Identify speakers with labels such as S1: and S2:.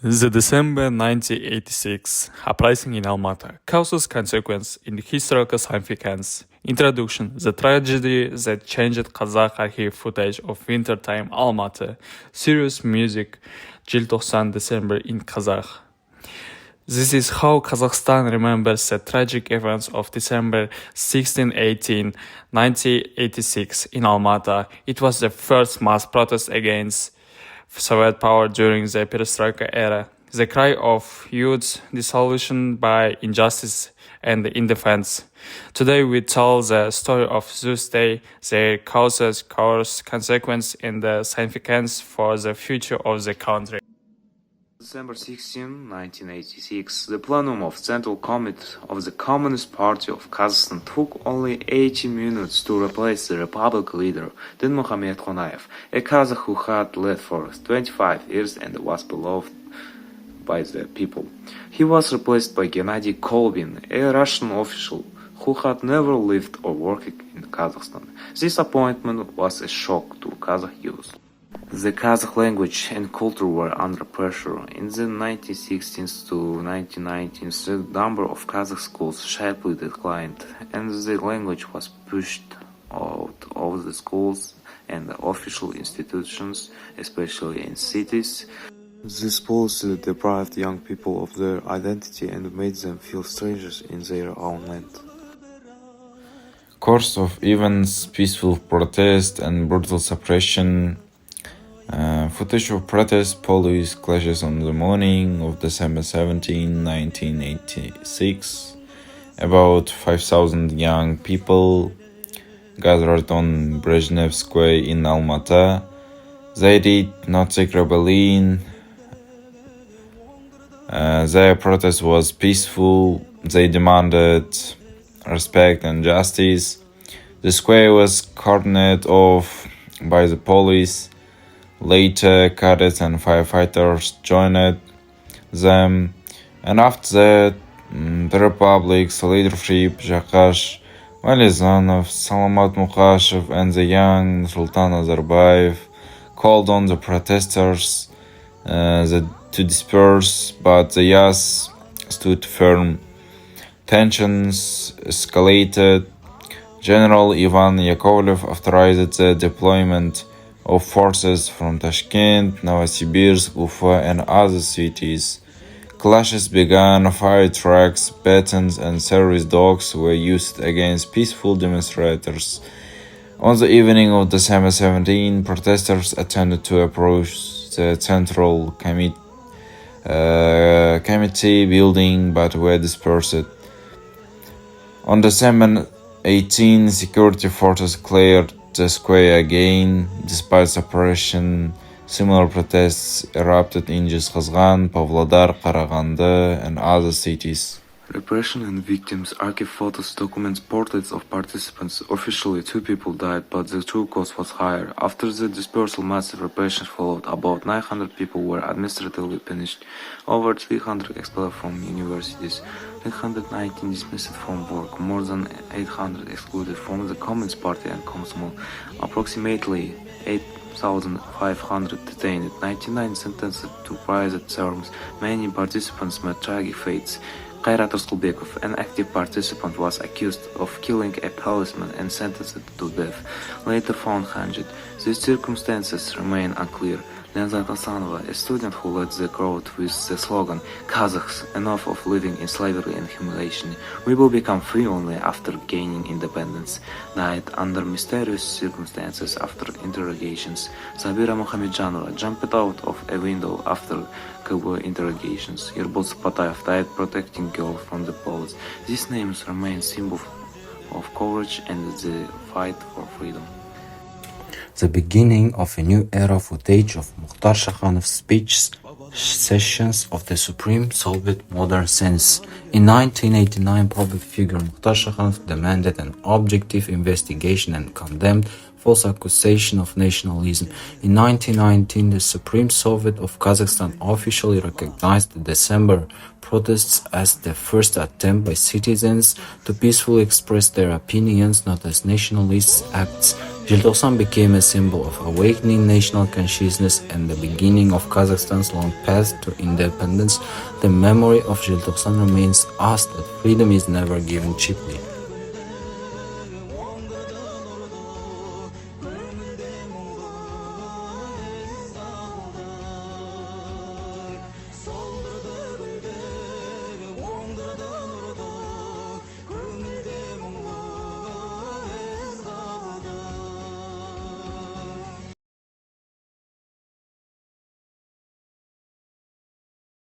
S1: The December 1986 uprising in Almaty causes consequence in historical significance. Introduction: the tragedy that changed Kazakh archive footage of wintertime Almaty. Serious music, Желтоқсан December in Kazakh. This is how Kazakhstan remembers the tragic events of December 16, 1986 in Almaty. It was the first mass protest against Soviet power during the Perestroika era. The cry of youth dissolution by injustice and indefense. Today we tell the story of those days, their causes, course, consequence, and the significance for the future of the country.
S2: December 16, 1986, the plenum of Central Committee of the Communist Party of Kazakhstan took only 80 minutes to replace the Republic leader, Dinmuhamed Khonayev, a Kazakh who had led for 25 years and was beloved by the people. He was replaced by Gennady Kolbin, a Russian official who had never lived or worked in Kazakhstan. This appointment was a shock to Kazakh youth. The Kazakh language and culture were under pressure. In the 1960s to 1990s, the number of Kazakh schools sharply declined, and the language was pushed out of the schools and the official institutions, especially in cities. This policy deprived young people of their identity and made them feel strangers in their own land.
S3: Course of events, peaceful protest and brutal suppression. Footage of protest police clashes on the morning of December 17, 1986. About 5,000 young people gathered on Brezhnev Square in Almaty. They did not seek rebellion. Their protest was peaceful. They demanded respect and justice. The square was cordoned off by the police. Later, cadets and firefighters joined them, and after that, the Republic's leadership, Jakash Malizanov, Salamat Muqashev, and the young Sultan Nazarbayev called on the protesters to disperse, but the Yas stood firm. Tensions escalated. General Ivan Yakovlev authorized the deployment of forces from Tashkent, Novosibirsk, Ufa, and other cities. Clashes began. Fire trucks, batons, and service dogs were used against peaceful demonstrators. On the evening of December 17, protesters attempted to approach the Central Committee building but were dispersed. On December 18, security forces cleared the square again. Despite suppression, similar protests erupted in Jizkazgan, Pavlodar, Karaganda, and other cities.
S2: Repression and victims, archive photos, documents, portraits of participants. Officially, 2 people died, but the true cause was higher. After the dispersal, massive repression followed. About 900 people were administratively punished. Over 300 expelled from universities. 319 dismissed from work. More than 800 excluded from the Communist Party and Komsomol. Approximately 8,500 detained. 99 sentenced to prison terms. Many participants met tragic fates. Kairat Raskulbekov, an active participant, was accused of killing a policeman and sentenced to death, later found hanged. These circumstances remain unclear. Lenzat Asanova, a student who led the crowd with the slogan, "Kazakhs, enough of living in slavery and humiliation. We will become free only after gaining independence," died under mysterious circumstances after interrogations. Sabira Mohamedjanova jumped out of a window after interrogations. Yerbol Sapatayev died protecting girls from the police. These names remain symbols of courage and the fight for freedom.
S4: The beginning of a new era. Footage of Mukhtar Shakhanov's speech sessions of the Supreme Soviet modern sense. In 1989, public figure Mukhtar Shakhanov demanded an objective investigation and condemned false accusation of nationalism. In 1919, the Supreme Soviet of Kazakhstan officially recognized the December protests as the first attempt by citizens to peacefully express their opinions, not as nationalist acts Желтоқсан became a symbol of awakening national consciousness and the beginning of Kazakhstan's long path to independence. The memory of Желтоқсан reminds us that freedom is never given cheaply.